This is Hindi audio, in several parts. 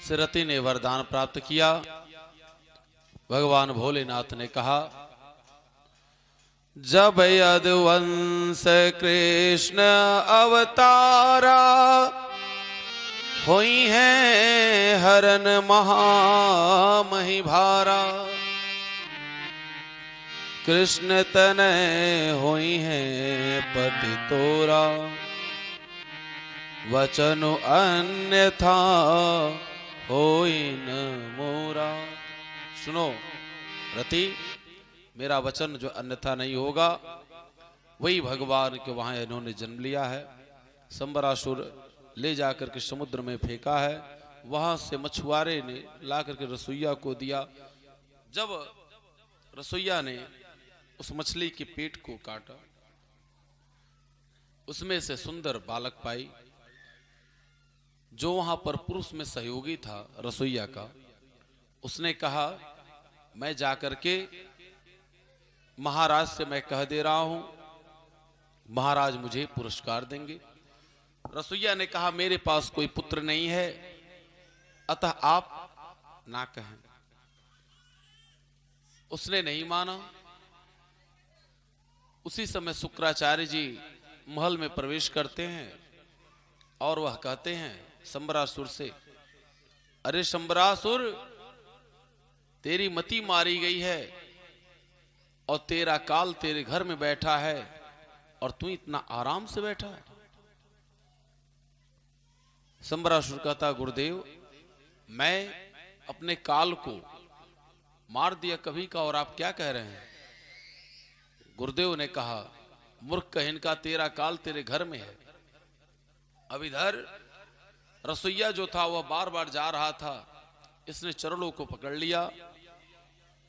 से रति ने वरदान प्राप्त किया। भगवान भोलेनाथ ने कहा, जब यदुवंश कृष्ण अवतारा, होई है हरन महामहि भारा। कृष्ण तनय होई है पति तोरा, वचन अन्यथा होई न मोरा। सुनो रति, मेरा वचन जो अन्यथा नहीं होगा, वही भगवान के वहां इन्होंने जन्म लिया है। संबरासुर ले जाकर के समुद्र में फेंका है। वहां से मछुआरे ने ला करके रसोईया को दिया। जब रसोईया ने उस मछली के पेट को काटा, उसमें से सुंदर बालक पाई। जो वहां पर पुरुष में सहयोगी था रसोईया का, उसने कहा, मैं जाकर के महाराज से मैं कह दे रहा हूं, महाराज मुझे पुरस्कार देंगे। रसोईया ने कहा, मेरे पास कोई पुत्र नहीं है, अतः आप ना कहें। उसने नहीं माना। उसी समय शुक्राचार्य जी महल में प्रवेश करते हैं और वह कहते हैं संबरासुर से, अरे संबरासुर, तेरी मति मारी गई है और तेरा काल तेरे घर में बैठा है और तू इतना आराम से बैठा है। संबरासुर कहता, गुरुदेव, मैं अपने काल को मार दिया कभी का, और आप क्या कह रहे हैं? गुरुदेव ने कहा, मूर्ख कहीन का, तेरा काल तेरे घर में है। अब इधर रसोईया जो था वह बार बार जा रहा था। इसने चरणों को पकड़ लिया।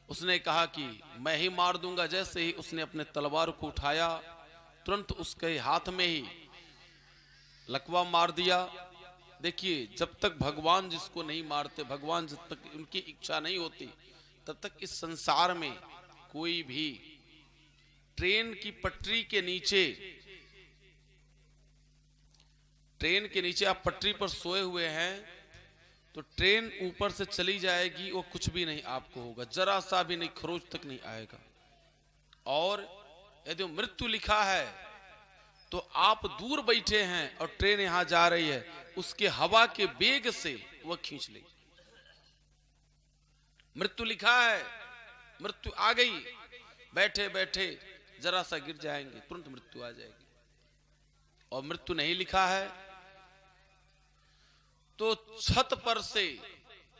उसने कहा कि मैं ही मार दूंगा। जैसे ही उसने अपने तलवार को उठाया, तुरंत उसके हाथ में ही लकवा मार दिया। देखिए, जब तक भगवान जिसको नहीं मारते, भगवान जब तक उनकी इच्छा नहीं होती, तब तक इस संसार में कोई भी ट्रेन की पटरी के नीचे आप पटरी पर सोए हुए हैं तो ट्रेन ऊपर से चली जाएगी, वो कुछ भी नहीं आपको होगा, जरा सा भी नहीं, खरोच तक नहीं आएगा। और यदि मृत्यु लिखा है तो आप दूर बैठे हैं और ट्रेन यहां जा रही है, उसके हवा के वेग से वह खींच लेगी। मृत्यु लिखा है, मृत्यु आ गई, बैठे बैठे जरा सा गिर जाएंगे, तुरंत मृत्यु आ जाएगी। और मृत्यु नहीं लिखा है तो छत पर से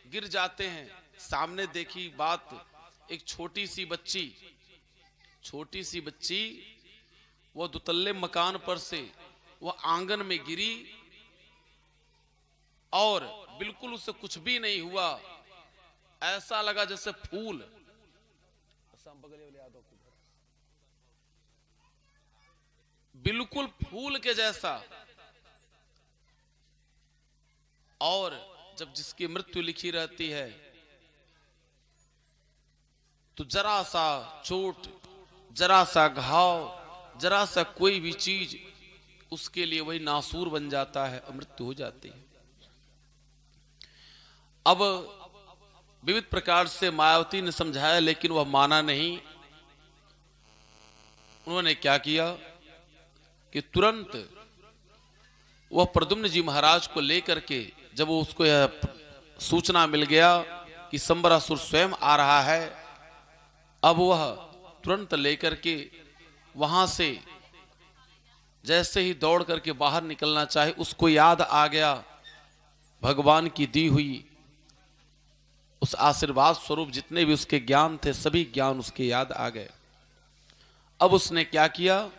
गिर जाते हैं। सामने देखी बात, एक छोटी सी बच्ची वो दुतल्ले मकान पर से वह आंगन में गिरी और बिल्कुल उसे कुछ भी नहीं हुआ। ऐसा लगा जैसे फूल, बिल्कुल फूल के जैसा। और जब जिसकी मृत्यु लिखी रहती है तो जरा सा चोट, जरा सा घाव, जरा सा कोई भी चीज उसके लिए वही नासूर बन जाता है और मृत्यु हो जाती है। अब विविध प्रकार से मायावती ने समझाया, लेकिन वह माना नहीं। उन्होंने क्या किया कि तुरंत वह प्रद्युम्न जी महाराज को लेकर के, जब उसको यह सूचना मिल गया कि संबरासुर स्वयं आ रहा है, अब वह तुरंत लेकर के वहां से जैसे ही दौड़ करके बाहर निकलना चाहे, उसको याद आ गया भगवान की दी हुई उस आशीर्वाद स्वरूप जितने भी उसके ज्ञान थे, सभी ज्ञान उसके याद आ गए। अब उसने क्या किया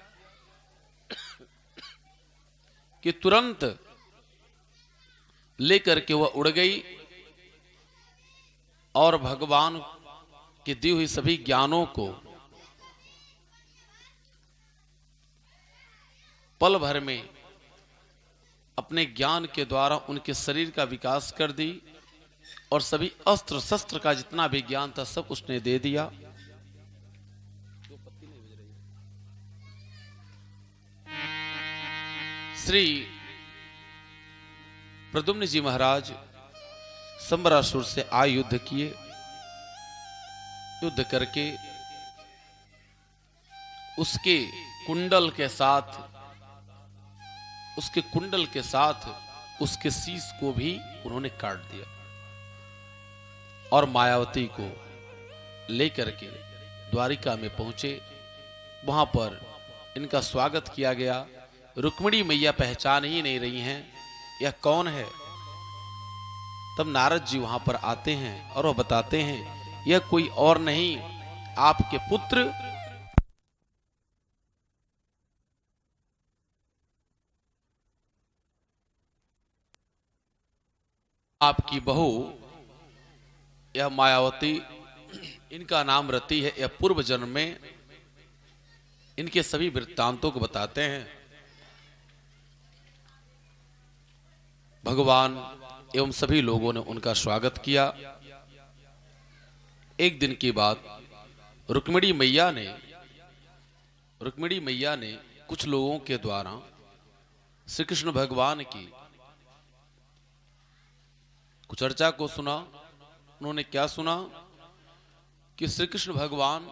कि तुरंत लेकर के वह उड़ गई और भगवान की दी हुई सभी ज्ञानों को पल भर में अपने ज्ञान के द्वारा उनके शरीर का विकास कर दी और सभी अस्त्र शस्त्र का जितना भी ज्ञान था सब उसने दे दिया। श्री प्रद्युम्न जी महाराज संबरासुर से आयुद्ध किए। युद्ध करके उसके कुंडल के साथ उसके शीश को भी उन्होंने काट दिया और मायावती को लेकर के द्वारिका में पहुंचे। वहां पर इनका स्वागत किया गया। रुक्मिणी मैया पहचान ही नहीं रही हैं, यह कौन है। तब नारद जी वहां पर आते हैं और वह बताते हैं यह कोई और नहीं, आपके पुत्र आपकी बहू यह मायावती, इनका नाम रति है। यह पूर्व जन्म में इनके सभी वृत्तांतों को बताते हैं। भगवान एवं सभी लोगों ने उनका स्वागत किया। एक दिन की बात, रुक्मिणी मैया ने कुछ लोगों के द्वारा श्री कृष्ण भगवान की कुछ चर्चा को सुना। उन्होंने क्या सुना कि श्री कृष्ण भगवान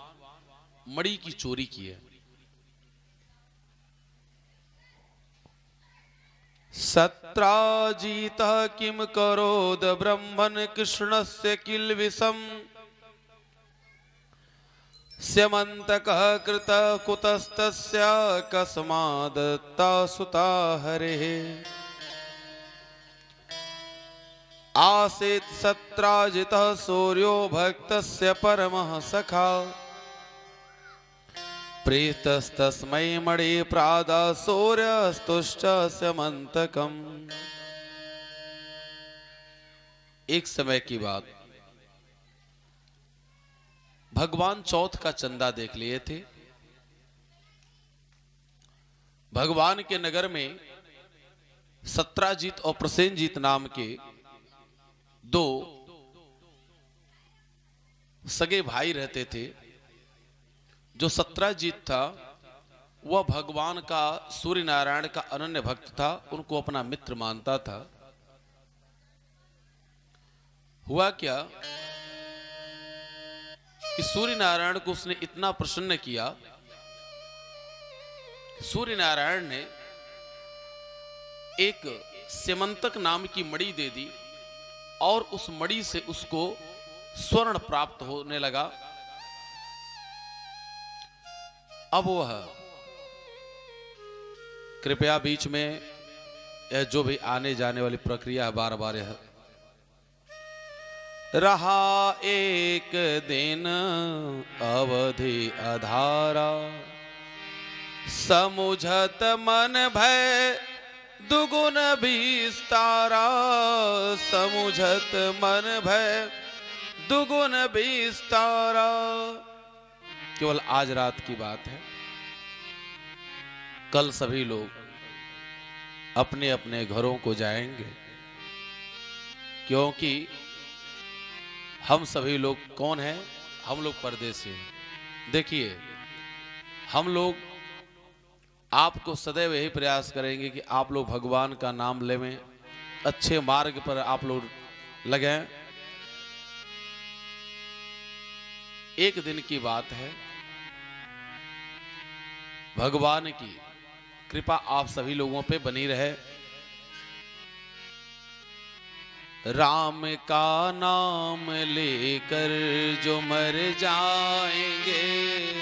मणि की चोरी की है। सत्राजितः किम करोद ब्रह्मन् कृष्णस्य किल विषम स्यमन्तकः कृतः कुतस्तस्य कस्मादत्ता सुता हरेः आसीत् सत्राजितः सूर्यो भक्तस्य परमः सखा प्रीतस्तस्मै मणि प्रादा सूर्यस्तुश्च स्यमन्तकम्। एक समय की बात, भगवान चौथ का चंदा देख लिए थे। भगवान के नगर में सत्राजित और प्रसेनजीत नाम के दो सगे भाई रहते थे। जो सत्राजित था वह भगवान का, सूर्य नारायण का अनन्य भक्त था, उनको अपना मित्र मानता था। हुआ क्या कि सूर्य नारायण को उसने इतना प्रसन्न किया, सूर्य नारायण ने एक स्यमंतक नाम की मणि दे दी और उस मणि से उसको स्वर्ण प्राप्त होने लगा। अब वह कृपया बीच में यह जो भी आने जाने वाली प्रक्रिया है बार बार यह रहा। एक दिन अवधि अधारा समुझत मन भय दुगुन विस्तारा समुझत मन भय दुगुन विस्तारा। केवल आज रात की बात है। कल सभी लोग अपने अपने घरों को जाएंगे, क्योंकि हम सभी लोग कौन हैं? हम लोग परदेसी हैं। देखिए, हम लोग आपको सदैव यही प्रयास करेंगे कि आप लोग भगवान का नाम लेवें, अच्छे मार्ग पर आप लोग लगें। एक दिन की बात है, भगवान की कृपा आप सभी लोगों पे बनी रहे। राम का नाम लेकर जो मर जाएंगे,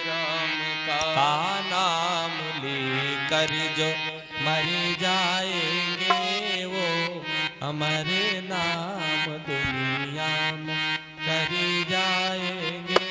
राम का नाम लेकर जो मर जाएंगे, वो हमारे नाम दुनिया में कर जाएंगे।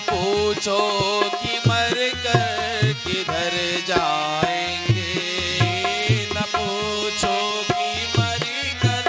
पूछो कि मर कर किधर जाएंगे, न पूछो कि मर कर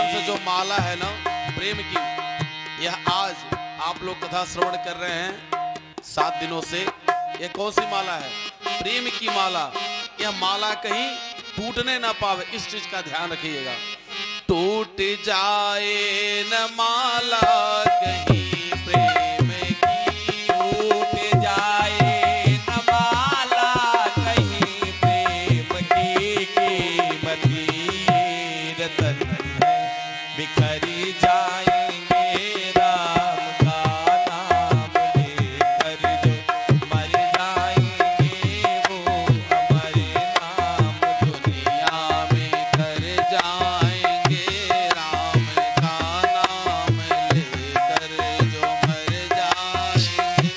भगवान से जो माला है ना प्रेम की, यह आज आप लोग कथा श्रवण कर रहे हैं 7 दिनों से। यह कौन सी माला है? प्रेम की माला। यह माला कहीं टूटने ना पावे, इस चीज का ध्यान रखिएगा। टूट जाए न माला कहीं प्रेम की, टूट जाए न माला कहीं प्रेम की, कीमती रतन है बिखरी जाएंगे राम का नाम लेकर, जो मर जाएंगे वो हमारे नाम दुनिया में कर जाएंगे राम का नाम लेकर, जो मर जाएंगे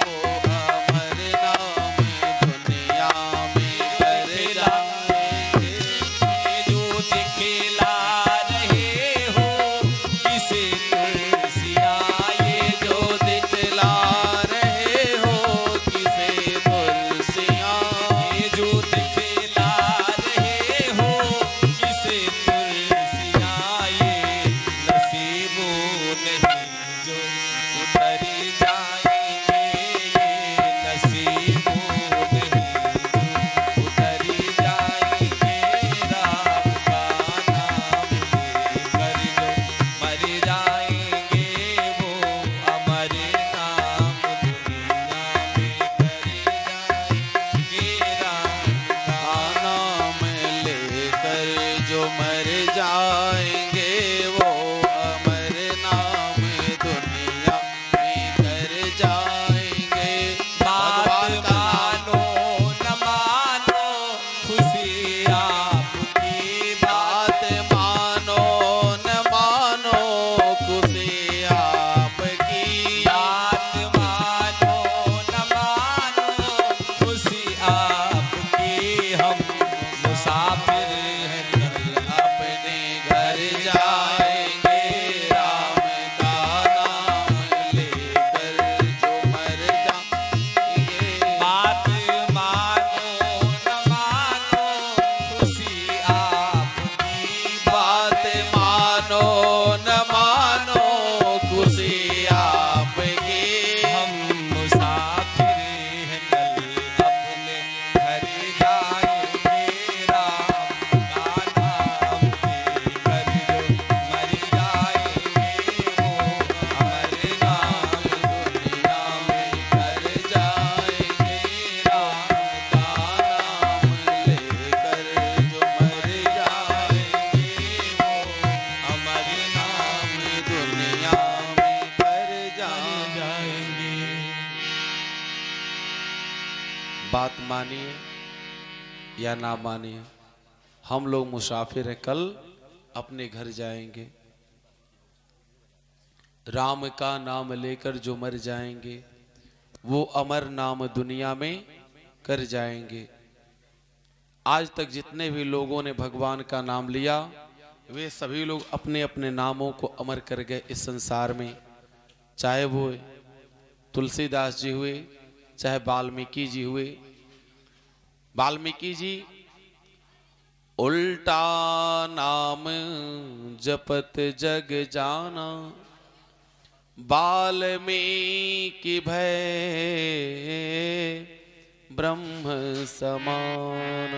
वो अमर नाम दुनिया में कर जाएंगे। जो दिखला रहे हो किसे तुलसिया, ये जो दिखला रहे हो किसे तुलसियाँ, ये जो दिखला रहे हो किसे तुलसिया, ये नसीबों नहीं जो उतरी जाएंगे, ये नसीबों नहीं जो उतरी जाएंगे राम का नाम लेकर, जो मर जाएंगे वो अमर नाम दुनिया में कर जाएंगे राम का नाम लेकर जो मर जाएंगे वो अमर नाम दुनिया में कर जाएंगे। बात भगवान का मानो न मानो खुशी आपकी, बात मानो न मानो खुशी आपकी, बात मानो न मानो खुशी आपकी, हम मुसाफिर हैं कल अपने घर जाएंगे राम का नाम लेकर जो मर जाएंगे। बात मानो न मानो खुशी आपकी, बात मानो न मानो खुशी आपकी, हम मुसाफिर हैं कल अपने घर जाएंगे राम का नाम लेकर, जो मर जाएंगे वो हमारे नाम दुनिया में कर जाएंगे राम का नाम लेकर जो मर जाएंगे वो हमारे नाम दुनिया में कर जाएंगे। जाएंगे। बात मानिए या ना मानिए, हम लोग मुसाफिर हैं, कल अपने घर जाएंगे। राम का नाम लेकर जो मर जाएंगे वो अमर नाम दुनिया में कर जाएंगे। आज तक जितने भी लोगों ने भगवान का नाम लिया वे सभी लोग अपने अपने नामों को अमर कर गए इस संसार में। चाहे वो तुलसीदास जी हुए, चाहे वाल्मीकि जी हुए। वाल्मीकि जी उल्टा नाम जपत जग जाना, वाल्मीकि भय ब्रह्म समान।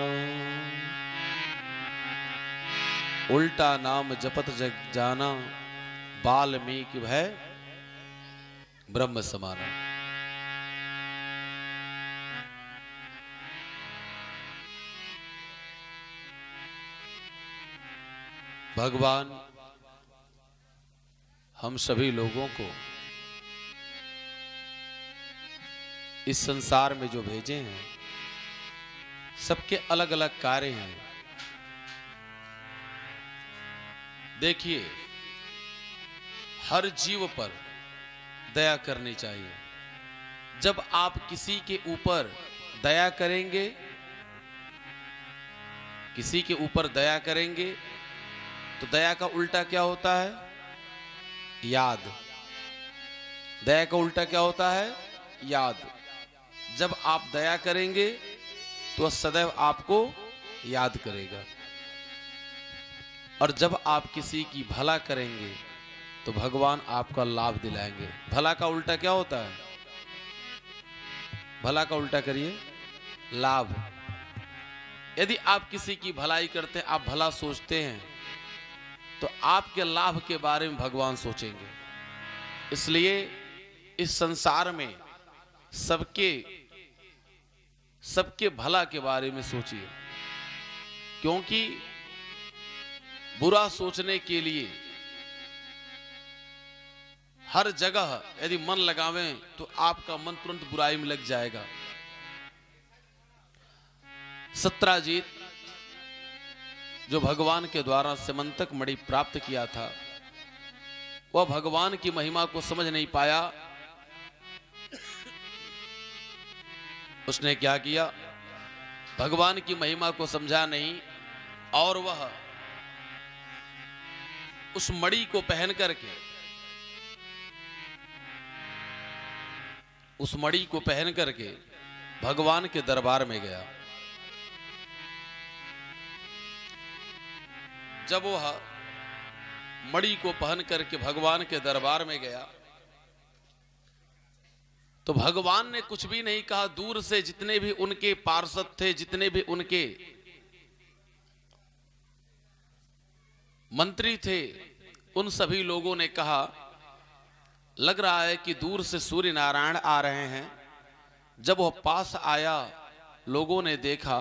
उल्टा नाम जपत जग जाना, वाल्मीकि भय ब्रह्म समान। भगवान हम सभी लोगों को इस संसार में जो भेजे हैं सबके अलग अलग कार्य हैं। देखिए, हर जीव पर दया करनी चाहिए। जब आप किसी के ऊपर दया करेंगे, किसी के ऊपर दया करेंगे तो दया का उल्टा क्या होता है? याद। दया का उल्टा क्या होता है? याद। जब आप दया करेंगे तो वह सदैव आपको याद करेगा। और जब आप किसी की भला करेंगे तो भगवान आपका लाभ दिलाएंगे। भला का उल्टा क्या होता है? भला का उल्टा करिए, लाभ। यदि आप किसी की भलाई करते हैं, आप भला सोचते हैं, तो आपके लाभ के बारे में भगवान सोचेंगे। इसलिए इस संसार में सबके भला के बारे में सोचिए, क्योंकि बुरा सोचने के लिए हर जगह यदि मन लगावें तो आपका मन तुरंत बुराई में लग जाएगा। सत्राजीत जो भगवान के द्वारा सिमंतक मणि प्राप्त किया था, वह भगवान की महिमा को समझ नहीं पाया। उसने क्या किया? भगवान की महिमा को समझा नहीं, और वह उस मणि को पहन करके भगवान के दरबार में गया। जब वह मणि को पहन करके भगवान के दरबार में गया तो भगवान ने कुछ भी नहीं कहा। दूर से जितने भी उनके पार्षद थे, जितने भी उनके मंत्री थे, उन सभी लोगों ने कहा, लग रहा है कि दूर से सूर्य नारायण आ रहे हैं। जब वह पास आया, लोगों ने देखा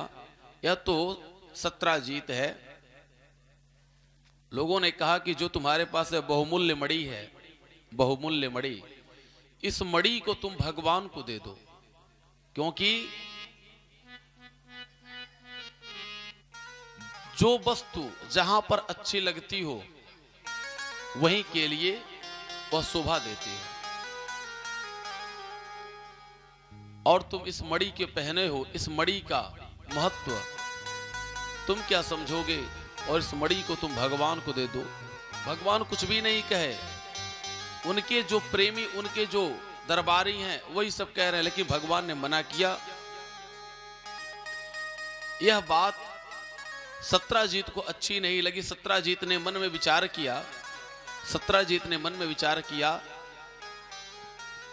यह तो सत्राजीत है। लोगों ने कहा कि जो तुम्हारे पास बहुमूल्य मणि है, बहुमूल्य मणि, इस मणि को तुम भगवान को दे दो, क्योंकि जो वस्तु जहां पर अच्छी लगती हो वहीं के लिए वह शोभा देती है। और तुम इस मणि के पहने हो, इस मणि का महत्व तुम क्या समझोगे, और इस मणि को तुम भगवान को दे दो। भगवान कुछ भी नहीं कहे, उनके जो प्रेमी, उनके जो दरबारी हैं वही सब कह रहे हैं, लेकिन भगवान ने मना किया। यह बात सत्राजीत को अच्छी नहीं लगी। सत्राजीत ने मन में विचार किया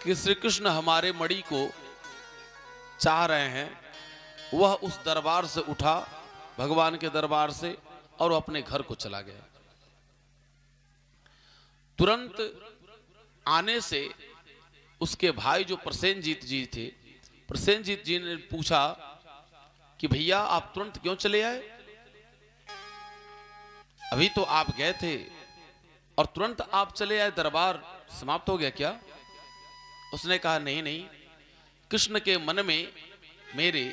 कि श्री कृष्ण हमारे मणि को चाह रहे हैं। वह उस दरबार से उठा, भगवान के दरबार से, और वो अपने घर को चला गया। तुरंत आने से उसके भाई जो प्रसेनजीत जी थे, प्रसेनजीत जी ने पूछा कि भैया आप तुरंत क्यों चले आए? अभी तो आप गए थे और तुरंत आप चले आए, दरबार समाप्त हो गया क्या? उसने कहा नहीं नहीं, कृष्ण के मन में मेरे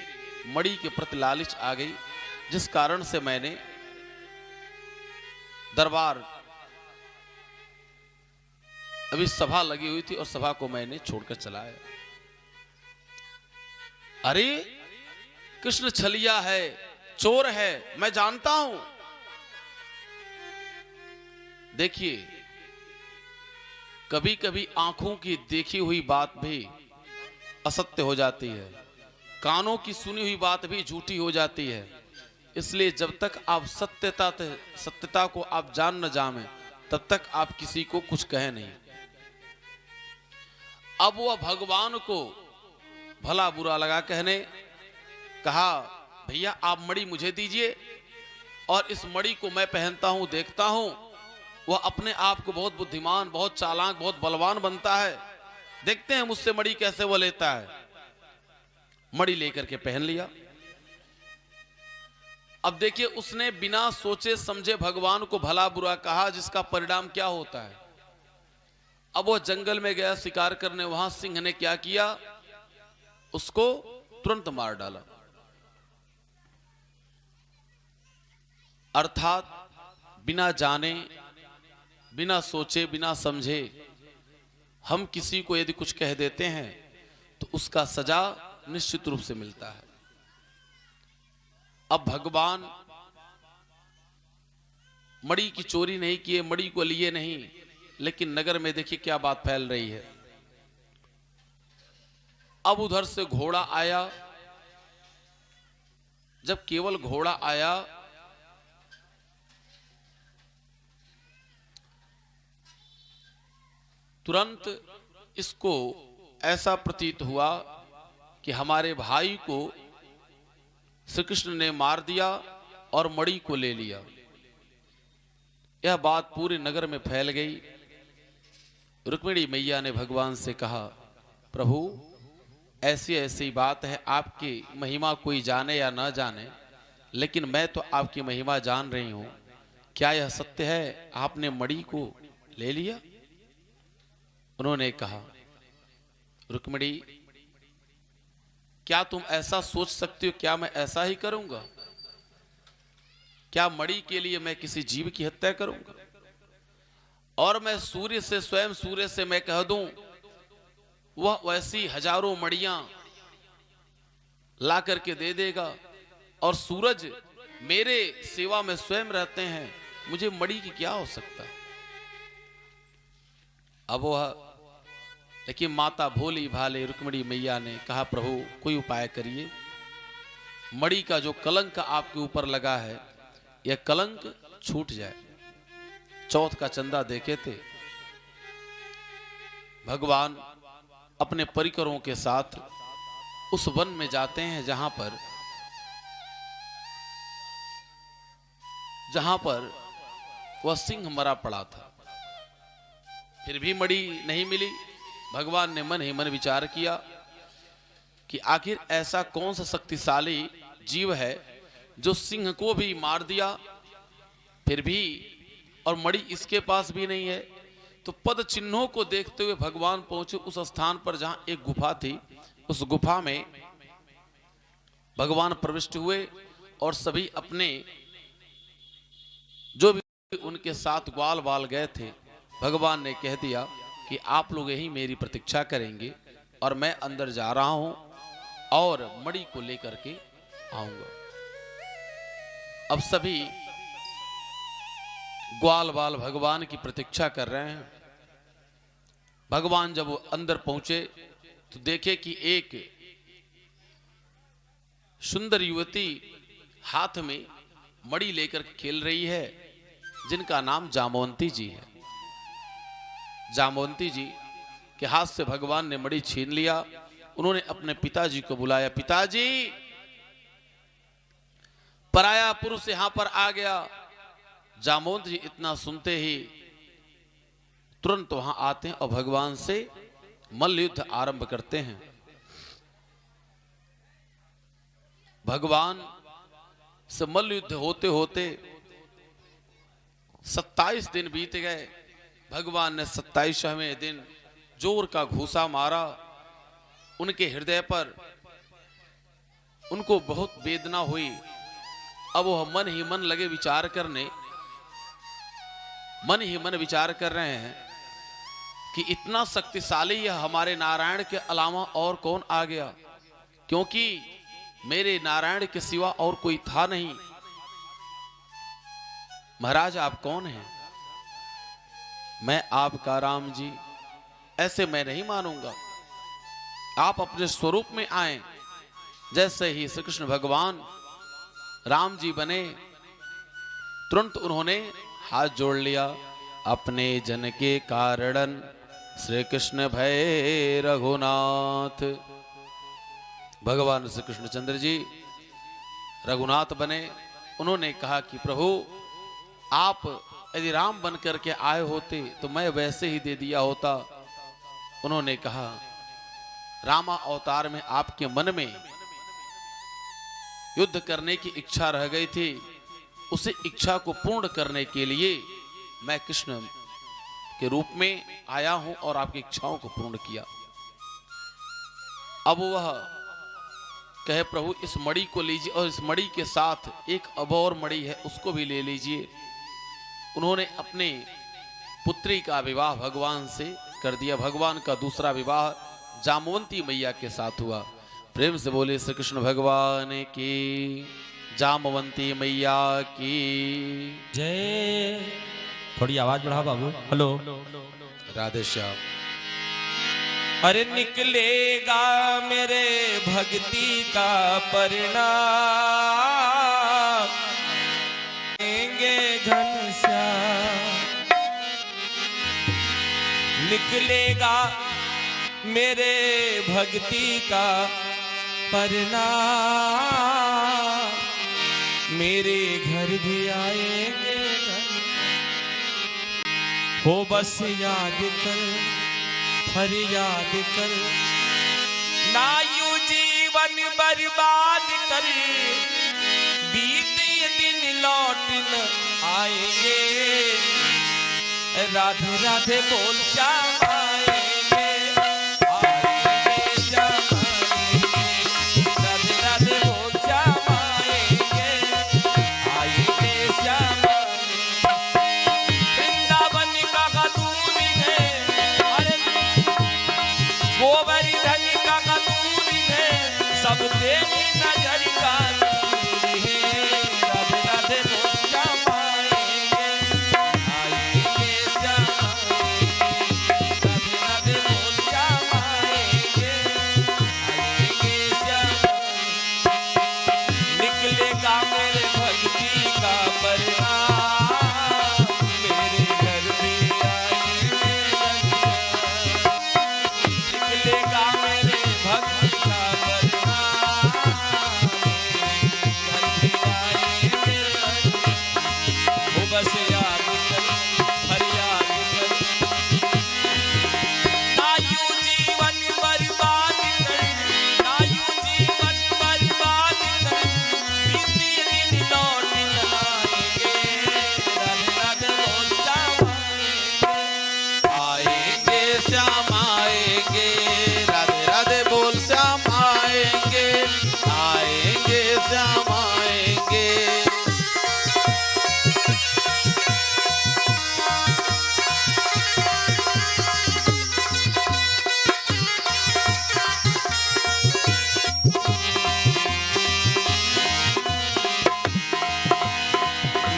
मणि के प्रति लालच आ गई, जिस कारण से मैंने दरबार, अभी सभा लगी हुई थी और सभा को मैंने छोड़कर चला आया। अरे कृष्ण छलिया है, चोर है, मैं जानता हूं। देखिए, कभी कभी आंखों की देखी हुई बात भी असत्य हो जाती है, कानों की सुनी हुई बात भी झूठी हो जाती है। इसलिए जब तक आप सत्यता को आप जान न जाने, तब तक आप किसी को कुछ कहे नहीं। अब वह भगवान को भला बुरा लगा कहने, कहा भैया आप मणि मुझे दीजिए, और इस मणि को मैं पहनता हूं, देखता हूं वह अपने आप को बहुत बुद्धिमान, बहुत चालाक, बहुत बलवान बनता है। देखते हैं मुझसे मणि कैसे वो लेता है। मणि लेकर के पहन लिया। अब देखिए, उसने बिना सोचे समझे भगवान को भला बुरा कहा, जिसका परिणाम क्या होता है। अब वो जंगल में गया शिकार करने, वहां सिंह ने क्या किया, उसको तुरंत मार डाला। अर्थात बिना जाने, बिना सोचे, बिना समझे हम किसी को यदि कुछ कह देते हैं तो उसका सजा निश्चित रूप से मिलता है। अब भगवान मणि की चोरी नहीं किए, मणि को लिए नहीं, लेकिन नगर में देखिए क्या बात फैल रही है। अब उधर से घोड़ा आया। जब केवल घोड़ा आया तुरंत इसको ऐसा प्रतीत हुआ कि हमारे भाई को श्री कृष्ण ने मार दिया और मणि को ले लिया। यह बात पूरे नगर में फैल गई। रुक्मिणी मैया ने भगवान से कहा, प्रभु ऐसी ऐसी बात है, आपकी महिमा कोई जाने या ना जाने, लेकिन मैं तो आपकी महिमा जान रही हूं। क्या यह सत्य है, आपने मणि को ले लिया? उन्होंने कहा, रुक्मिणी क्या तुम ऐसा सोच सकती हो? क्या मैं ऐसा ही करूंगा? क्या मणि के लिए मैं किसी जीव की हत्या करूंगा? और मैं सूर्य से, स्वयं सूर्य से मैं कह दूं, वह वैसी हजारों मणियां ला करके दे देगा, और सूरज मेरे सेवा में स्वयं रहते हैं, मुझे मणि की क्या हो सकता है? अब वह, लेकिन माता भोली भाले रुक्मिणी मैया ने कहा, प्रभु कोई उपाय करिए, मणि का जो कलंक आपके ऊपर लगा है, यह कलंक छूट जाए। चौथ का चंदा देखे थे भगवान अपने परिकरों के साथ उस वन में जाते हैं जहां पर वह सिंह मरा पड़ा था। फिर भी मणि नहीं मिली। भगवान ने मन ही मन विचार किया कि आखिर ऐसा कौन सा शक्तिशाली जीव है जो सिंह को भी मार दिया, फिर भी, और मणि इसके पास भी नहीं है। तो पद चिन्हों को देखते हुए भगवान पहुंचे उस स्थान पर जहां एक गुफा थी। उस गुफा में भगवान प्रविष्ट हुए और सभी अपने जो भी उनके साथ ग्वाल बाल गए थे, भगवान ने कह दिया कि आप लोग यही मेरी प्रतीक्षा करेंगे और मैं अंदर जा रहा हूं और मणि को लेकर के आऊंगा। अब सभी ग्वाल बाल भगवान की प्रतीक्षा कर रहे हैं। भगवान जब वो अंदर पहुंचे तो देखे कि एक सुंदर युवती हाथ में मणि लेकर खेल रही है, जिनका नाम जामवंती जी है। जामवंती जी के हाथ से भगवान ने मणि छीन लिया। उन्होंने अपने पिताजी को बुलाया, पिताजी पराया पुरुष यहां पर आ गया। जामवंत जी इतना सुनते ही तुरंत वहां आते हैं और भगवान से मल्ल युद्ध आरंभ करते हैं। भगवान से मल्ल युद्ध होते होते 27 दिन बीत गए। भगवान ने 27वें दिन जोर का घूसा मारा उनके हृदय पर। उनको बहुत वेदना हुई। अब वह मन ही मन लगे विचार करने, मन ही मन विचार कर रहे हैं कि इतना शक्तिशाली यह हमारे नारायण के अलावा और कौन आ गया, क्योंकि मेरे नारायण के सिवा और कोई था नहीं। महाराज आप कौन हैं? मैं आपका राम जी। ऐसे मैं नहीं मानूंगा, आप अपने स्वरूप में आए। जैसे ही श्री कृष्ण भगवान राम जी बने, तुरंत उन्होंने हाथ जोड़ लिया। अपने जन के कारणन श्री कृष्ण भय रघुनाथ। भगवान श्री कृष्णचंद्र जी रघुनाथ बने। उन्होंने कहा कि प्रभु आप यदि राम बन करके आए होते तो मैं वैसे ही दे दिया होता। उन्होंने कहा रामा अवतार में आपके मन में युद्ध करने की इच्छा रह गई थी, उसे इच्छा को पूर्ण करने के लिए मैं कृष्ण के रूप में आया हूं और आपकी इच्छाओं को पूर्ण किया। अब वह कहे प्रभु इस मणि को लीजिए और इस मणि के साथ एक अब और मणि है उसको भी ले लीजिए। उन्होंने अपने पुत्री का विवाह भगवान से कर दिया। भगवान का दूसरा विवाह जामवंती मैया के साथ हुआ। प्रेम से बोले श्री कृष्ण भगवान की, जामवंती मैया की जय। थोड़ी आवाज बढ़ाओ बाबू। हेलो। राधे श्याम। अरे निकलेगा मेरे भक्ति का परिणाम, घनश्याम निकलेगा मेरे भक्ति का परिणाम, मेरे घर भी आएंगे हो बस याद कर फरियाद कर, ना यूं जीवन बर्बाद कर, बीते दिन लौट न आएंगे, राधे राधे बोल जाएंगे, आएंगे जाएंगे, राधे राधे बोल जाएंगे, आएंगे जाएंगे। वृंदावन का दूर है, अरे गोवर्धन का दूर है, सब तेरी नजर का दूर है, राधे राधे बोल जाएंगे, आएंगे जाएंगे, राधे राधे बोल जाएंगे, आएंगे जाएंगे। निकलेगा मेरे भक्ति का परिणाम, मेरे घर भी आएंगे, निकलेगा मेरे भक्ति का परिणाम, घर भी आएंगे, वो बस याद कर फरियाद कर, ना यूं जीवन बर्बाद कर, ना यूं जीवन बर्बाद कर, बीते दिन लौट न आएंगे, राधे राधे बोल जाएंगे, आएंगे श्याम आएंगे, राधे राधे बोल श्याम आएंगे, आएंगे श्याम आएंगे।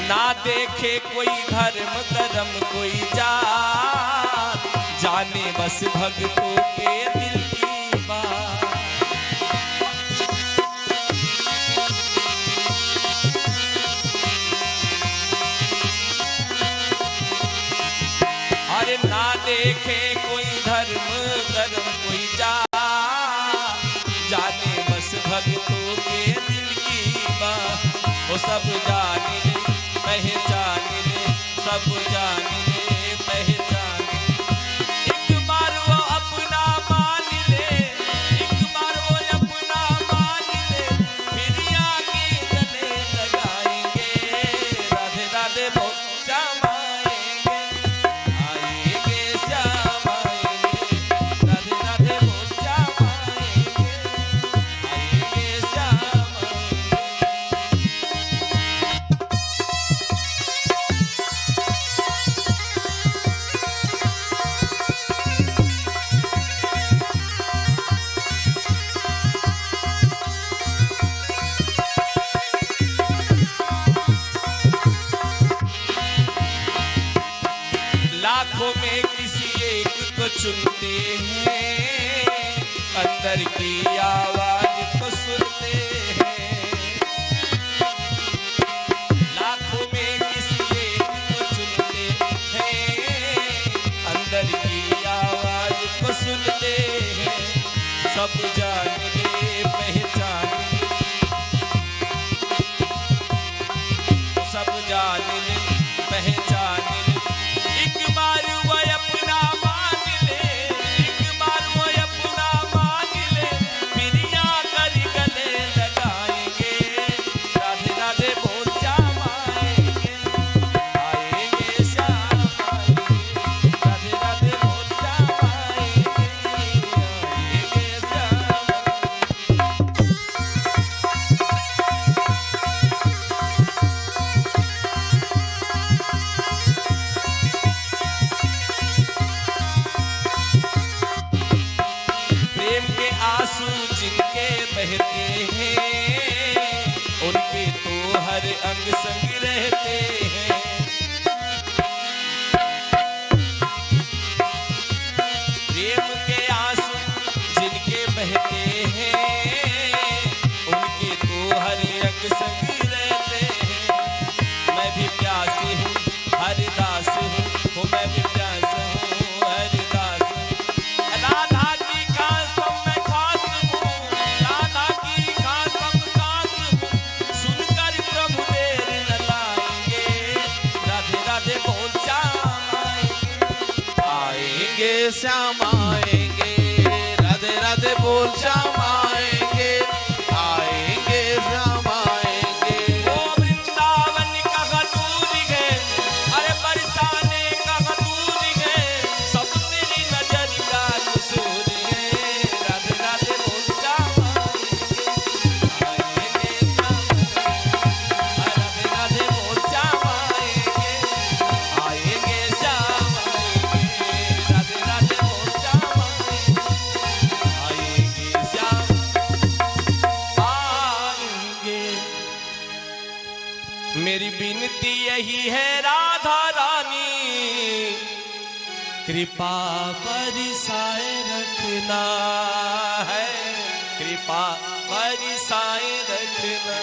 ना देखे कोई धर्म कर्म कोई जात, जाने बस भक्तों के दिल की बात, अरे ना देखे कोई धर्म कर्म कोई जात, जाने बस भक्तों के दिल की बात, वो सब जान ले पहचान ले, सब जान ले पहचान ले, एक बार वो अपना मान ले, एक बार वो अपना मान ले, फिर आके गले लगाएंगे, राधे राधे बोल जाएंगे, आएंगे जाएंगे, राधे राधे बोल जाएंगे, आएंगे जाएंगे। लाखों में किसी एक को चुनते हैं, अंदर की आवाज को सुनते हैं, लाखों में किसी एक को चुनते हैं, अंदर की आवाज को सुनते हैं, सब जान ले पहचान ले, सब जान ले पहचान ले, एक बार वो अपना मान ले, एक बार वो अपना मान ले, फिर आकर गले लगाएंगे, राधे राधे बोल जाएंगे, आएंगे श्याम आएंगे, राधे राधे बोल जाएंगे, आएंगे श्याम। प्रेम के आंसू जिनके बहते हैं, उनके तो हर अंग संग रहते हैं, प्रेम के आंसू जिनके बहते हैं, उनके तो हर अंग संग रहते हैं, मैं भी प्यासी हूँ हरिदास हूँ, मैं भी प्यास हूँ हरिदास श्याम आएंगे, राधे राधे बोल श्याम आएंगे, आएंगे श्याम आएंगे। ओ वृंदावन का दूर गए, अरे बरसाने का दूर गए, सब तेरी नजर का कसूर है। राधे राधे बोल श्याम आएंगे, राधे राधे बोल श्याम आएंगे, आएंगे श्याम आएंगे, राधे राधे बोल श्याम आएंगे, श्याम आएंगे। मेरी विनती यही है राधा रानी, कृपा बरसाए रखना है, कृपा बरसाए रखना।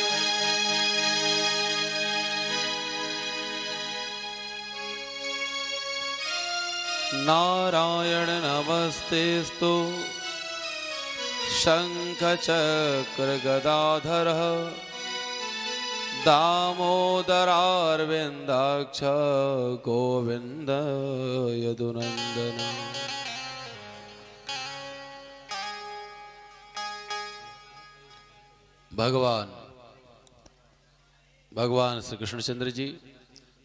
नारायण नमस्तेस्तु शंख चक्र गदाधर दामोदरारविंदाक्ष गोविंद यदुनंदन। भगवान श्री कृष्णचंद्र जी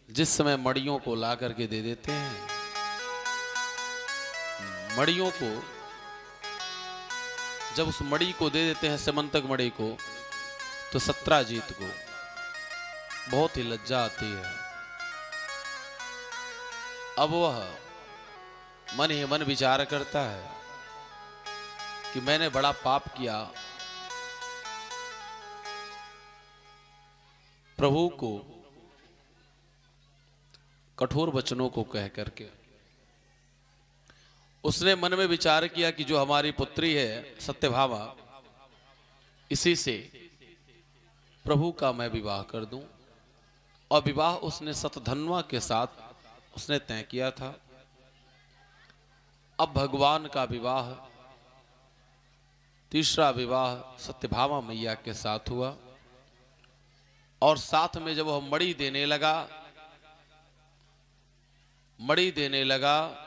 जिस समय मड़ियों को ला करके दे देते हैं, मड़ियों को जब उस मड़ी को दे देते हैं, समंतक मड़ी को, तो सत्राजीत को बहुत ही लज्जा आती है। अब वह मन ही मन विचार करता है कि मैंने बड़ा पाप किया, प्रभु को कठोर वचनों को कह करके। उसने मन में विचार किया कि जो हमारी पुत्री है सत्यभामा, इसी से प्रभु का मैं विवाह कर दूं। और विवाह उसने सतधन्वा के साथ उसने तय किया था। अब भगवान का विवाह, तीसरा विवाह सत्यभामा मैया के साथ हुआ। और साथ में जब वह मड़ी देने लगा,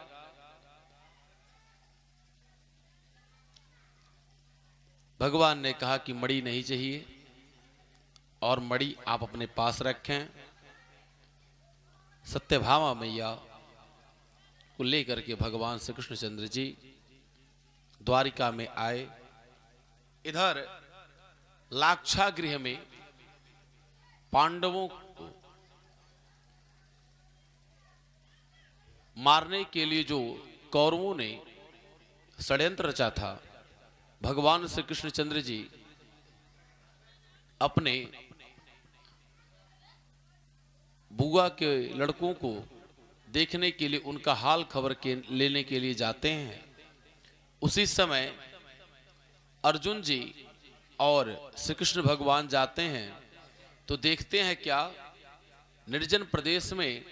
भगवान ने कहा कि मड़ी नहीं चाहिए और मड़ी आप अपने पास रखें। सत्यभामा मैया को लेकर के भगवान श्री कृष्णचंद्र जी द्वारिका में आए। इधर लाक्षागृह में पांडवों को मारने के लिए जो कौरवों ने षड्यंत्र रचा था, भगवान श्री कृष्णचंद्र जी अपने बुआ के लड़कों को देखने के लिए, उनका हाल खबर लेने के लिए जाते हैं। उसी समय अर्जुन जी और श्री कृष्ण भगवान जाते हैं तो देखते हैं क्या, निर्जन प्रदेश में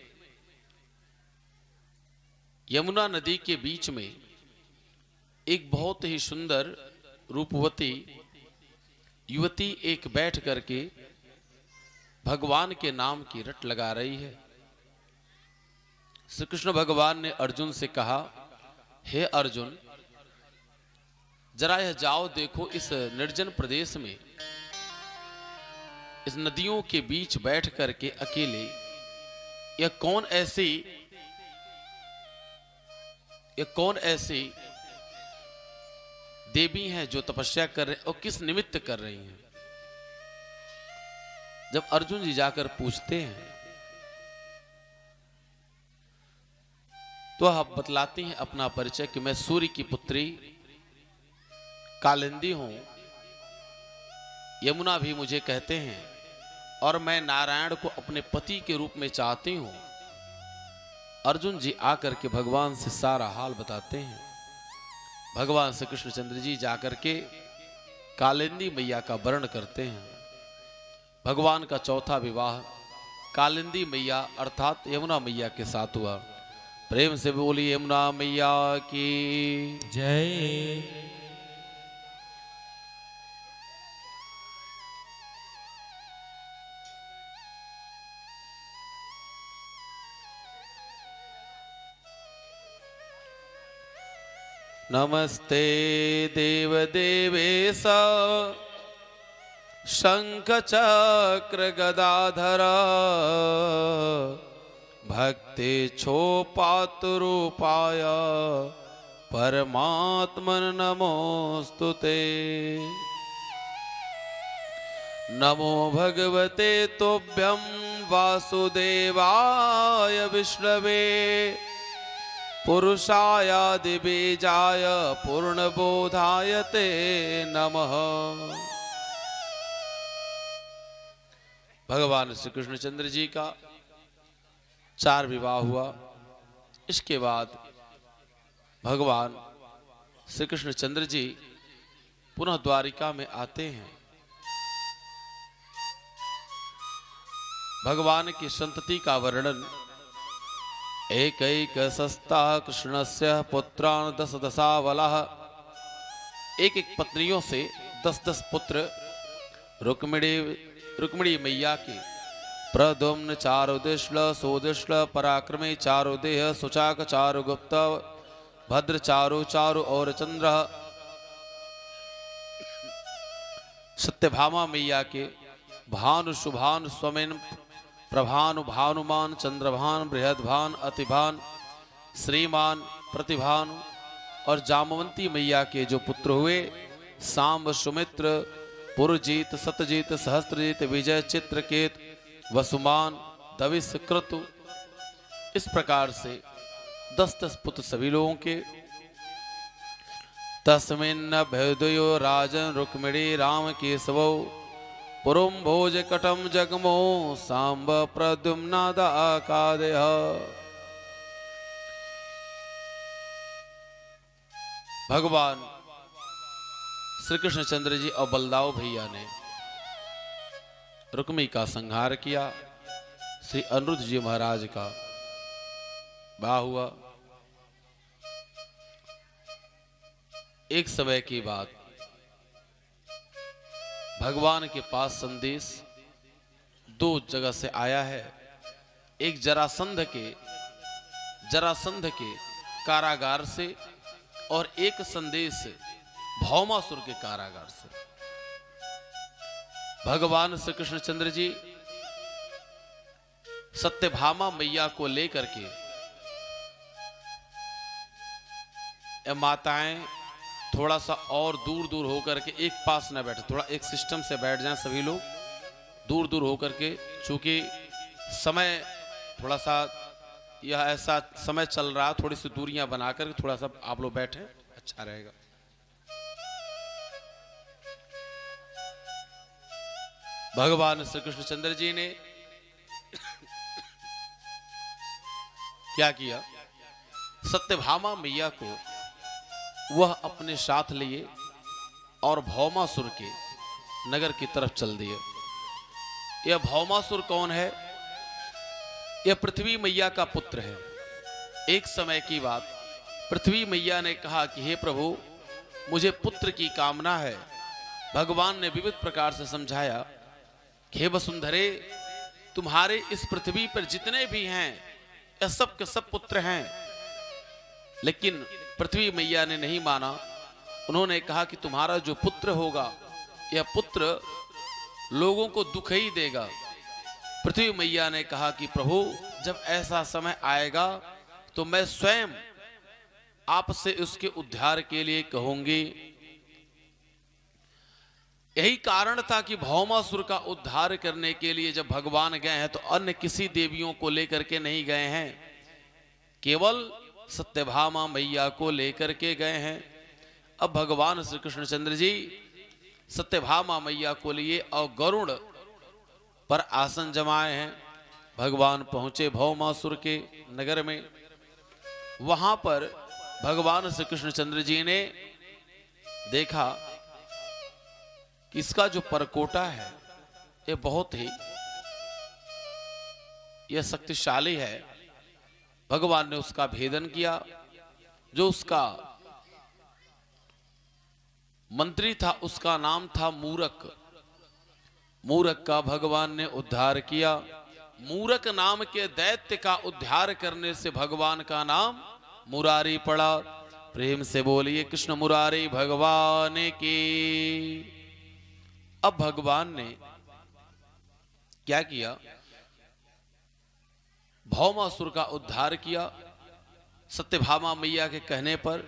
यमुना नदी के बीच में एक बहुत ही सुंदर रूपवती युवती एक बैठ करके भगवान के नाम की रट लगा रही है। श्री कृष्ण भगवान ने अर्जुन से कहा, हे अर्जुन, जरा यह जाओ देखो, इस निर्जन प्रदेश में इस नदियों के बीच बैठ करके अकेले यह कौन ऐसी देवी हैं जो तपस्या कर रहे और किस निमित्त कर रही हैं। जब अर्जुन जी जाकर पूछते हैं तो आप बतलाती हैं अपना परिचय कि मैं सूर्य की पुत्री कालिंदी हूं, यमुना भी मुझे कहते हैं, और मैं नारायण को अपने पति के रूप में चाहती हूं। अर्जुन जी आकर के भगवान से सारा हाल बताते हैं। भगवान श्री कृष्णचंद्र जी जाकर के कालिंदी मैया का वर्ण करते हैं। भगवान का चौथा विवाह कालिंदी मैया अर्थात यमुना मैया के साथ हुआ। प्रेम से बोली यमुना मैया की जय। नमस्ते देवदेवेश शंखचक्र गदाधर भक्ति क्षोपातुरूपाय परमात्मन नमोस्तुते। नमो भगवते तुभ्यं वासुदेवाय विष्णवे पुरुषायादिबीजाय पूर्णबोधाय ते नमः। भगवान श्री कृष्णचंद्र जी का 4 विवाह हुआ। इसके बाद भगवान श्री कृष्णचंद्र जी पुनः द्वारिका में आते हैं। भगवान की संतति का वर्णन एक सस्ता कृष्णस्य पुत्रान् 10 दशावलः, एक पत्नियों से 10 पुत्र रुक्मिणी मैया के प्रद्युम्न चारुदिश्ल सोदिश्ल पराक्रमे चारुदेह सुचाक चारुगुप्त भद्र चारु और चंद्र। सत्यभामा मैया के भानु शुभानु स्वमेन प्रभानु भानुमान चंद्रभान बृहदभान अतिभान श्रीमान प्रतिभानु। और जामवंती मैया के जो पुत्र हुए सांब सुमित्र पुरजीत सतजीत सहस्त्रजीत विजय चित्रकेत वसुमान दविश क्रतु। इस प्रकार से 10 पुत्र सभी लोगों के। तस्मिन् भयोदयो राजन रुक्मिणी राम केशवौ पुरुम भोज कटम जगमो सांब प्रद्युम्नादाकादयः। भगवान श्री कृष्णचंद्र जी और बलदाव भैया ने रुक्मी का संहार किया। श्री अनिरुद्ध जी महाराज का विवाह हुआ। एक समय की बात, भगवान के पास संदेश 2 जगह से आया है। एक जरासंध के कारागार से और एक संदेश भौमासुर के कारागार से। भगवान श्री कृष्णचंद्र जी सत्यभामा मैया को लेकर के माताएं थोड़ा सा और दूर दूर होकर के एक पास न बैठे, थोड़ा एक सिस्टम से बैठ जाएं सभी लोग दूर दूर होकर के। चूंकि समय थोड़ा सा यह ऐसा समय चल रहा, थोड़ी सी दूरियां बनाकर थोड़ा सा आप लोग बैठे, अच्छा रहेगा। भगवान श्री कृष्णचंद्र जी ने क्या किया, सत्यभामा मैया को वह अपने साथ लिए और भौमासुर के नगर की तरफ चल दिए। यह भौमासुर कौन है? यह पृथ्वी मैया का पुत्र है। एक समय की बात, पृथ्वी मैया ने कहा कि हे प्रभु, मुझे पुत्र की कामना है। भगवान ने विविध प्रकार से समझाया कि हे वसुंधरे, तुम्हारे इस पृथ्वी पर जितने भी हैं यह सब के सब पुत्र हैं। लेकिन पृथ्वी मैया ने नहीं माना। उन्होंने कहा कि तुम्हारा जो पुत्र होगा यह पुत्र लोगों को दुख ही देगा। पृथ्वी मैया ने कहा कि प्रभु, जब ऐसा समय आएगा तो मैं स्वयं आपसे उसके उद्धार के लिए कहूंगी। यही कारण था कि भौमासुर का उद्धार करने के लिए जब भगवान गए हैं तो अन्य किसी देवियों को लेकर के नहीं गए हैं, केवल सत्यभामा मैया को लेकर के गए हैं। अब भगवान श्री कृष्णचंद्र जी सत्यभामा मैया को लिए और गरुड़ पर आसन जमाए हैं। भगवान पहुंचे भौमासुर के नगर में। वहां पर भगवान श्री कृष्णचंद्र जी ने देखा कि इसका जो परकोटा है ये बहुत ही यह शक्तिशाली है। भगवान ने उसका भेदन किया। जो उसका मंत्री था उसका नाम था मूरक। मूरक का भगवान ने उद्धार किया। मूरक नाम के दैत्य का उद्धार करने से भगवान का नाम मुरारी पड़ा। प्रेम से बोलिए कृष्ण मुरारी भगवान की। अब भगवान ने क्या किया, भौमासुर का उद्धार किया। सत्यभामा मैया के कहने पर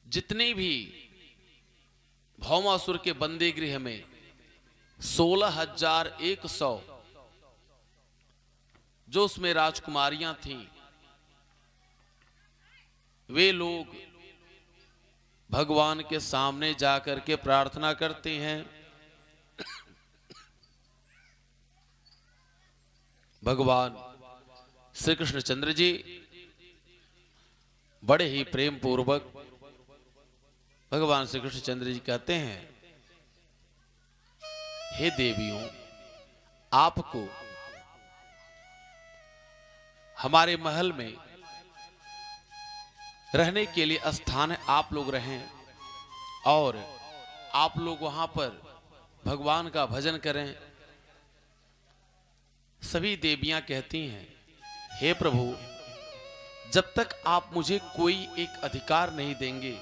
जितने भी भौमासुर के बंदी गृह में 16,100 जो उसमें राजकुमारियां थीं, वे लोग भगवान के सामने जाकर के प्रार्थना करते हैं। भगवान श्री कृष्णचंद्र जी बड़े ही प्रेम पूर्वक भगवान श्री कृष्णचंद्र जी कहते हैं, हे देवियों, आपको हमारे महल में रहने के लिए स्थान है, आप लोग रहें और आप लोग वहां पर भगवान का भजन करें। सभी देवियां कहती हैं, हे प्रभु, जब तक आप मुझे कोई एक अधिकार नहीं देंगे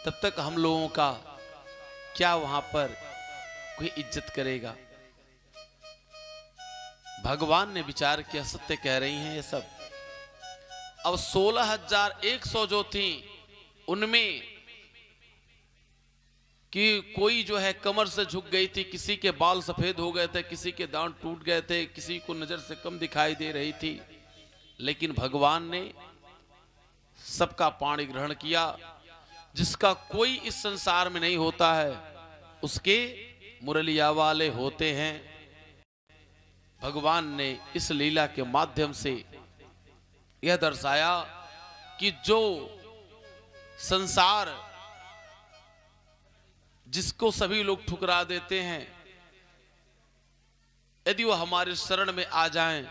तब तक हम लोगों का क्या वहां पर कोई इज्जत करेगा। भगवान ने विचार किया, सत्य कह रही हैं ये सब। अब 16,100 जो थी उनमें कि कोई जो है कमर से झुक गई थी, किसी के बाल सफेद हो गए थे, किसी के दांत टूट गए थे, किसी को नजर से कम दिखाई दे रही थी, लेकिन भगवान ने सबका पाणी ग्रहण किया। जिसका कोई इस संसार में नहीं होता है उसके मुरलिया वाले होते हैं। भगवान ने इस लीला के माध्यम से यह दर्शाया कि जो संसार जिसको सभी लोग ठुकरा देते हैं, यदि वो हमारे शरण में आ जाएं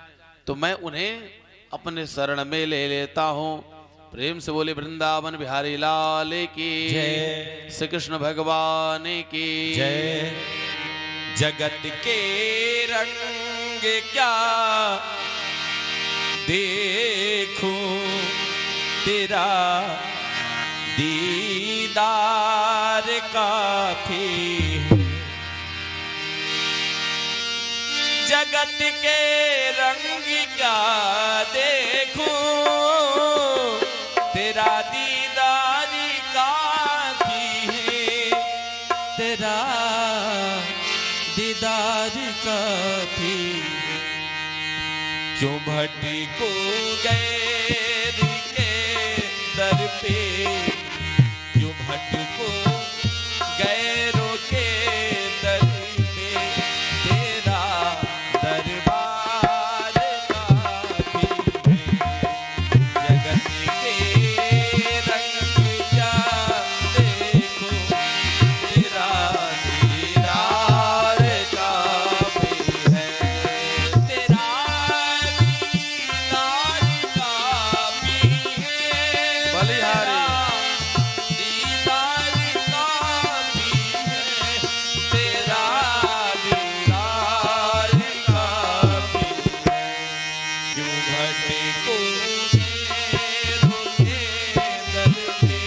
तो मैं उन्हें अपने शरण में ले लेता हूं। प्रेम से बोले वृंदावन बिहारी लाल की जय, श्री कृष्ण भगवान की जय। जगत के रंग क्या देखूं, तेरा दीदार काफी। जगत के रंग क्या देखूं, तेरा दीदार काफी है, तेरा दीदार काफी। क्यों भटको गैर के दर पे, क्यों भटको गैरों के दर पे, तेरा दरबार काफी है। जगत के रंग क्या देखो, तेरा दीदार काफी है, तेरा दीदार काफी है। बलिहारी दीदार काफी है, तेरा दीदार काफी है। क्यों भटको गैरों के दर पे,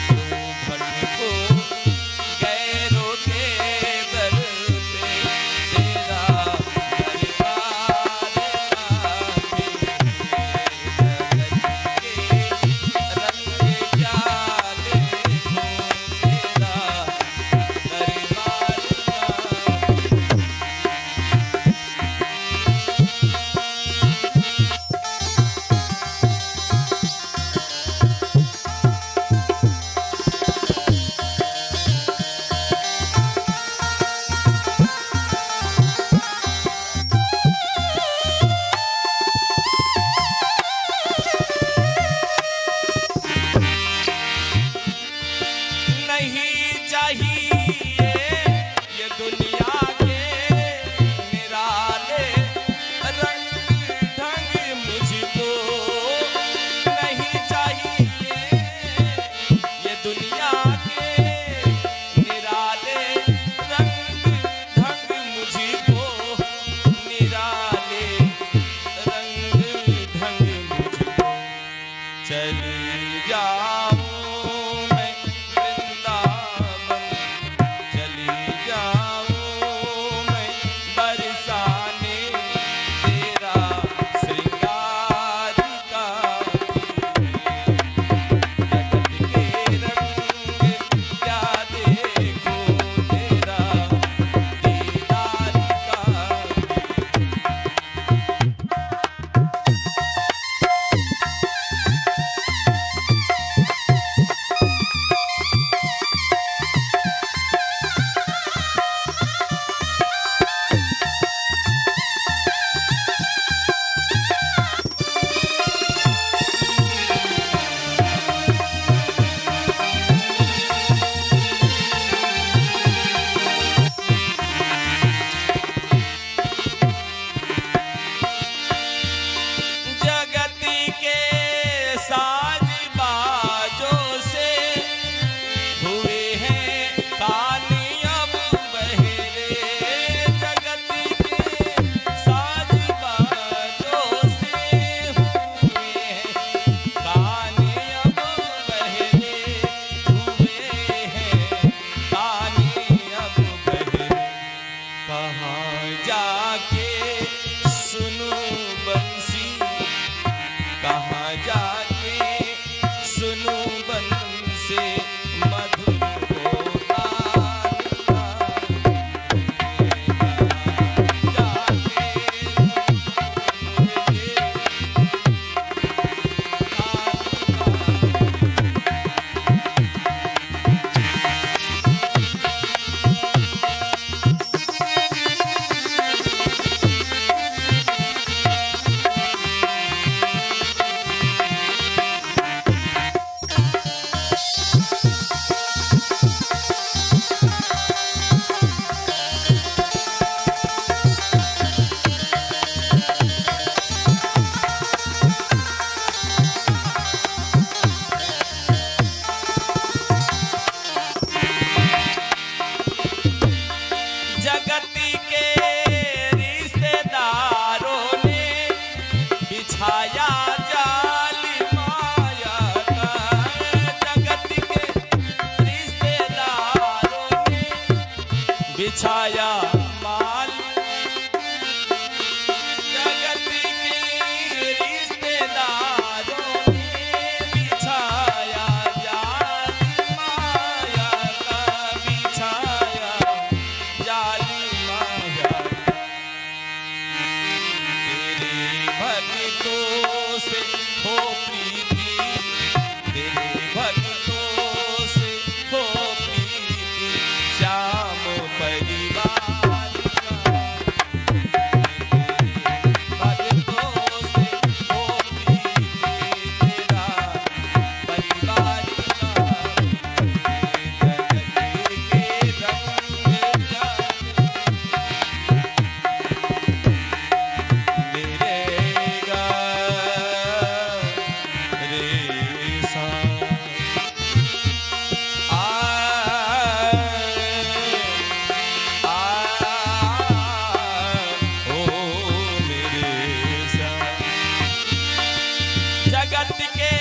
क्यों भटको गैरों के दर पे, तेरा दरबार काफी है। जगत के रंग क्या देखो, तेरा दरबार काफी। नहीं चाहिए ये दुनिया के निराले रंग ढंग मुझको, नहीं चाहिए ये दुनिया के निराले रंग ढंग मुझको, निराले रंग ढंग मुझको। चल जाके सुनू बन से मधुर होता जगती के रिश्तेदारों ने बिछाया जाल माया का। जगती के रिश्तेदारों ने बिछाया माल। जगती के रिश्तेदारों ने बिछाया जाल माया का। बिछाया जाली माया तेरे भक्तों से हो प्रीति। तेरे भक्तों से हो प्रीति। श्याम परिवार का। भक्तों से हो प्रीति। तेरा परिवार का। जगत के रंग मेरेगा रे सा। आ ओ मेरे सा। जगत के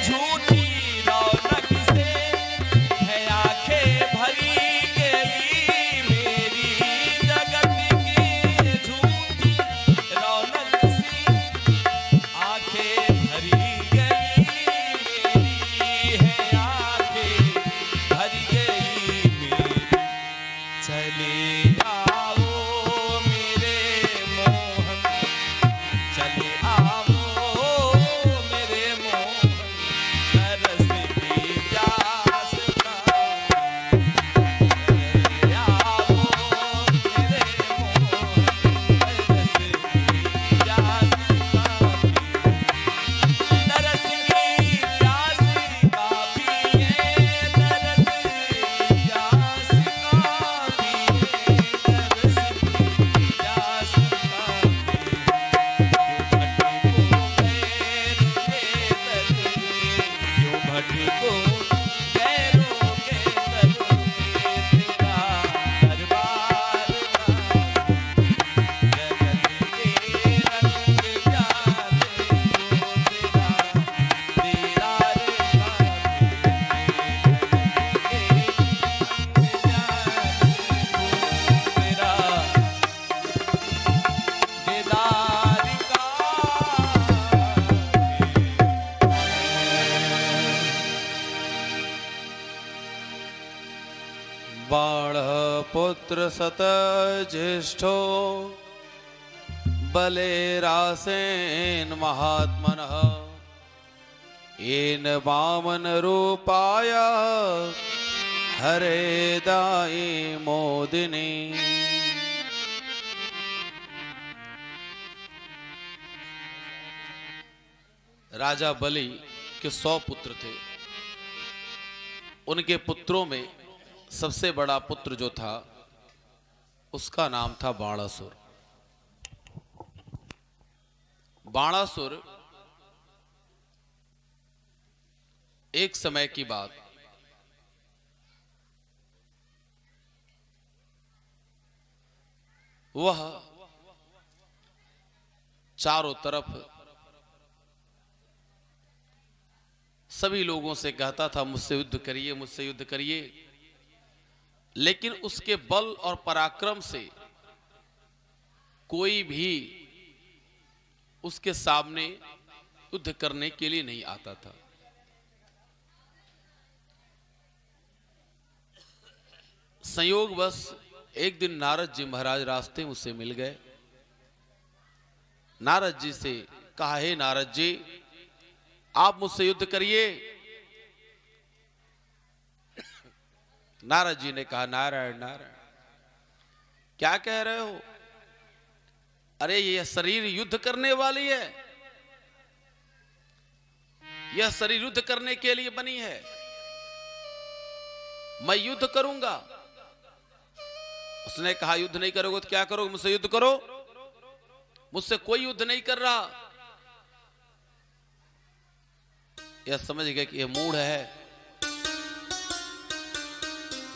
झूठी रौनक से है आंखें भरी गई मेरी। जगत की झूठी रौनक से आंखें भरी गई मेरी। है आंखें भरी गई मेरी। चले आओ मेरे मोहन। चले आओ मेरे मोहन। तरस की प्यास का। चले आओ मेरे मोहन। तरस की प्यास का। तरस की प्यास का पिए। तरस की प्यास का पिए। तरस की प्यास का क्यों भटको गैरों के दर पे। तेरा दरबार का। जगत के रंग प्यारे को तेरा दीदार का। जगत के रंग प्यारे को तेरा दीदार का। बाण पुत्र सत ज्येष्ठो बलेरासेन महात्मन। येन वामन रूपाय हरे दाई मोदिनी। राजा बलि के 100 पुत्र थे। उनके पुत्रों में सबसे बड़ा पुत्र जो था उसका नाम था बाणासुर। बाणासुर एक समय की बात, वह चारों तरफ सभी लोगों से कहता था मुझसे युद्ध करिए, मुझसे युद्ध करिए, लेकिन उसके बल और पराक्रम से कोई भी उसके सामने युद्ध करने के लिए नहीं आता था। संयोग बस एक दिन नारद जी महाराज रास्ते में उससे मिल गए। नारद जी से कहा, हे नारद जी, आप मुझसे युद्ध करिए। नारद जी ने कहा, नारायण नारायण, क्या कह रहे हो? अरे यह शरीर युद्ध करने वाली है, यह शरीर युद्ध करने के लिए बनी है। मैं युद्ध करूंगा। उसने कहा, युद्ध नहीं करोगे तो क्या करोगे? मुझसे युद्ध करो। मुझसे कोई युद्ध नहीं कर रहा। यह समझ गया कि यह मूढ़ है।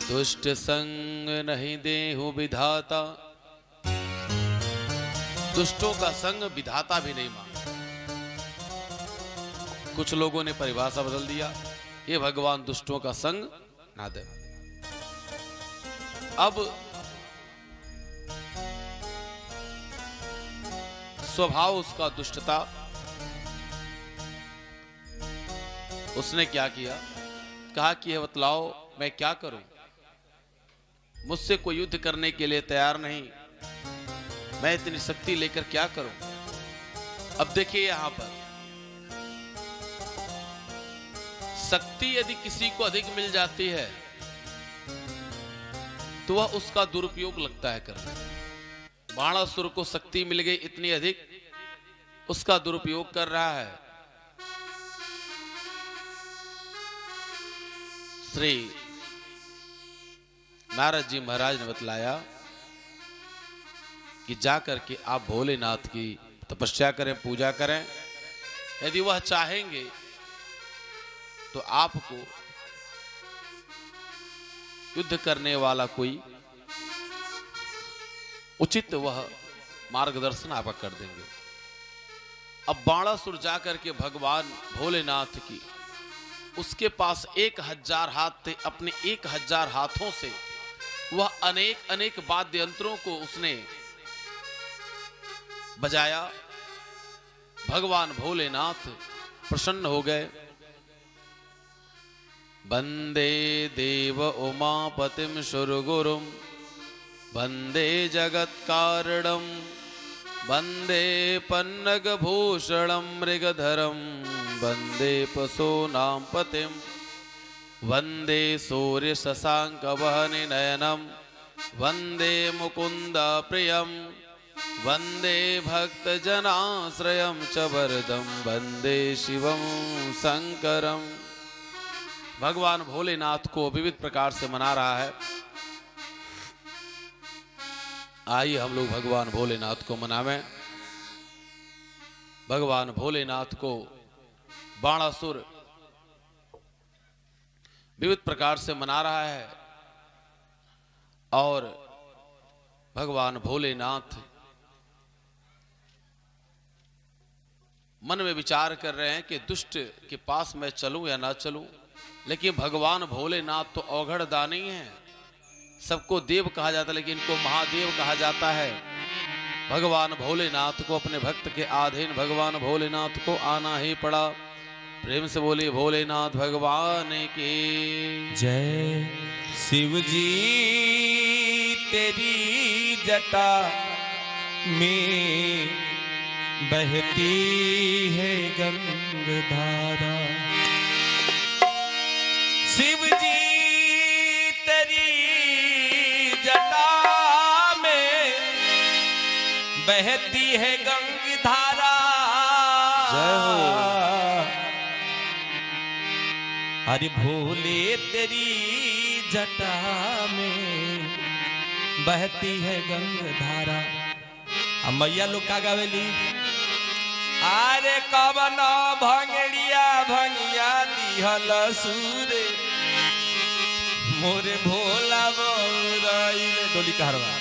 दुष्ट संग नहीं देहु विधाता, दुष्टों का संग विधाता भी नहीं मांगा। कुछ लोगों ने परिभाषा बदल दिया, ये भगवान दुष्टों का संग ना दे। अब स्वभाव उसका दुष्टता। उसने क्या किया? कहा कि ये बतलाओ मैं क्या करूं? मुझसे कोई युद्ध करने के लिए तैयार नहीं, मैं इतनी शक्ति लेकर क्या करूं? अब देखिए यहां पर शक्ति यदि किसी को अधिक मिल जाती है तो वह उसका दुरुपयोग लगता है करने। बाणासुर को शक्ति मिल गई इतनी अधिक, उसका दुरुपयोग कर रहा है। श्री नारद जी महाराज ने बतलाया कि जाकर के आप भोलेनाथ की तपस्या करें, पूजा करें। यदि वह चाहेंगे तो आपको युद्ध करने वाला कोई उचित वह मार्गदर्शन आपका कर देंगे। अब बाणासुर जाकर के भगवान भोलेनाथ की, उसके पास 1000 हाथ थे। अपने 1000 हाथों से वह अनेक अनेक वाद्य यंत्रों को उसने बजाया। भगवान भोलेनाथ प्रसन्न हो गए। वंदे देव उमापतिम सुरगुरुम, वंदे जगत कारणम, वंदे पन्नग भूषणम मृगधरम, वंदे पशूनां पतिम, वंदे सूर्य शशांक वहनि नयनम, वंदे मुकुंद प्रियम, वंदे भक्त जनाश्रयम च वरदम, वंदे शिवम शंकरम। भगवान भोलेनाथ को विविध प्रकार से मना रहा है। आइए हम लोग भगवान भोलेनाथ को मनावें। भगवान भोलेनाथ को बाणासुर विविध प्रकार से मना रहा है और भगवान भोलेनाथ मन में विचार कर रहे हैं कि दुष्ट के पास मैं चलूं या ना चलूं। लेकिन भगवान भोलेनाथ तो अवघड़ दानी हैं। सबको देव कहा जाता है लेकिन इनको महादेव कहा जाता है। भगवान भोलेनाथ को, अपने भक्त के अधीन भगवान भोलेनाथ को आना ही पड़ा। प्रेम से बोले भोलेनाथ भगवान की जय। शिव जी तेरी जटा में बहती है गंगाधारा, शिव जी तेरी जटा में बहती है गंगाधारा। जय हो। अरे भोले तेरी जटा में बहती है गंगाधारा। अब मैया लोग का गावेली, अरे कवन भंगड़िया भंगिया दिहल सूरे मोरे भोला बौराइले। डोली कहरवा,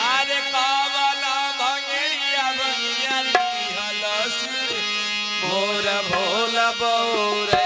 अरे कवन भंगड़िया भंगिया दिहल सूरे मोरा भोला बौराइले।